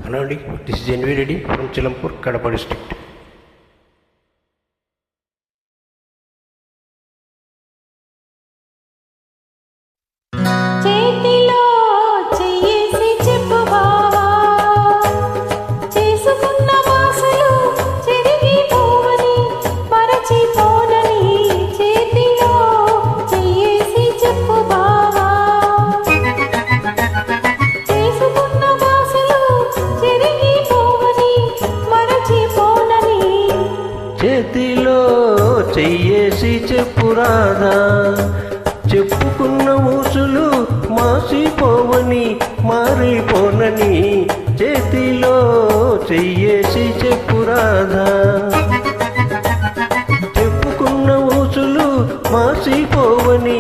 Anandi, this is NV Reddy from Chilampur, Kadapa district. చేతిలో చెయ్యేసి చెప్పురాదా, చెప్పుకున్న ఊసులు మాసిపోవని మారిపోనని. చేతిలో చెయ్యేసి చెప్పురాదా, చెప్పుకున్న ఊసులు మాసిపోవని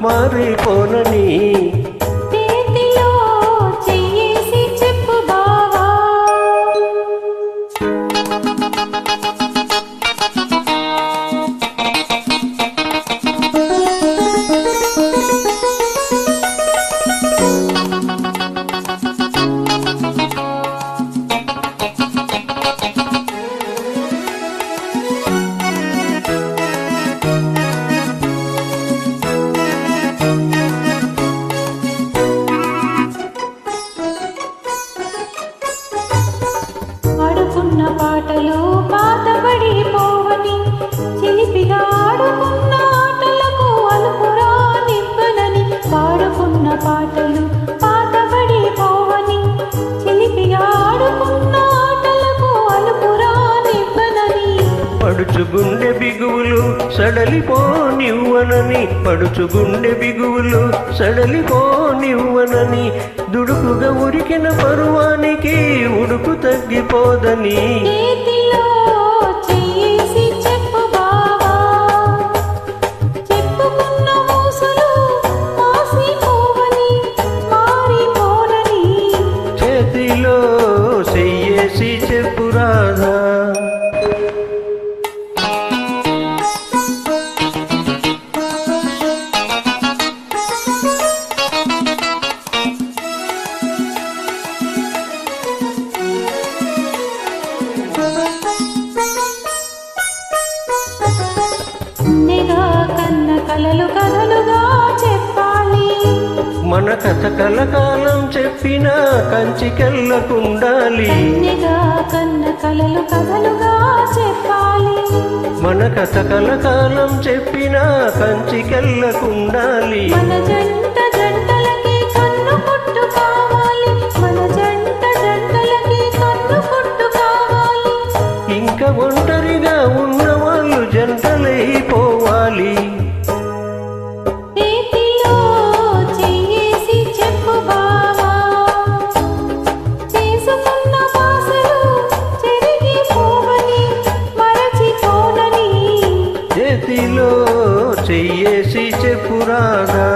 మారిపోనని. ఆడుకున్న పాటలు పాతబడిపోవని, చిలిపిగా ఆడుకున్న ఆటలకు అలుపురా నివ్వనని. పాడుకున్న పాటలు పాతబడిపోవని, చిలిపిగా ఆడుకున్న ఆటలకు అలుపురా నివ్వనని. పడుచుగుండె బిగువులు సడలిపోనివ్వనని, పడుచుగుండె బిగువులు సడలిపోనివ్వనని. దుడుకుగా ఉరికిన పరువానికి ఉడుకు తగ్గిపోదని. చేతిలో చెయ్యేసి చెప్పు బావా, చెప్పుకున్న ఊసులు మాసిపోవని మారిపోనని. చేతిలో చెయ్యేసి చెప్పురాదా. కన్న కలలు కథలుగా చెప్పాలి, మన కథ కలకాలం చెప్పిన కంచికెళ్ళకుండాలి. కన్న కలలు కథలుగా చెప్పాలి, మన కథ కలకాలం చెప్పిన కంచికెళ్ళకుండాలి. మన జంట జంటలకి కన్ను పుట్టు కావాలి, మన జంట జంటలకి కన్ను పుట్టు కావాలి. ఇంకా ఒంటరిగా ఉన్న వాళ్ళు జంటలైపోవాలి. చేతిలో చెయ్యేసి చెప్పు బావా, చేసుకున్న ఆశలు చెరిగిపోవని మరచిపోనని. చేతిలో చెయ్యేసి చెప్పురాదా.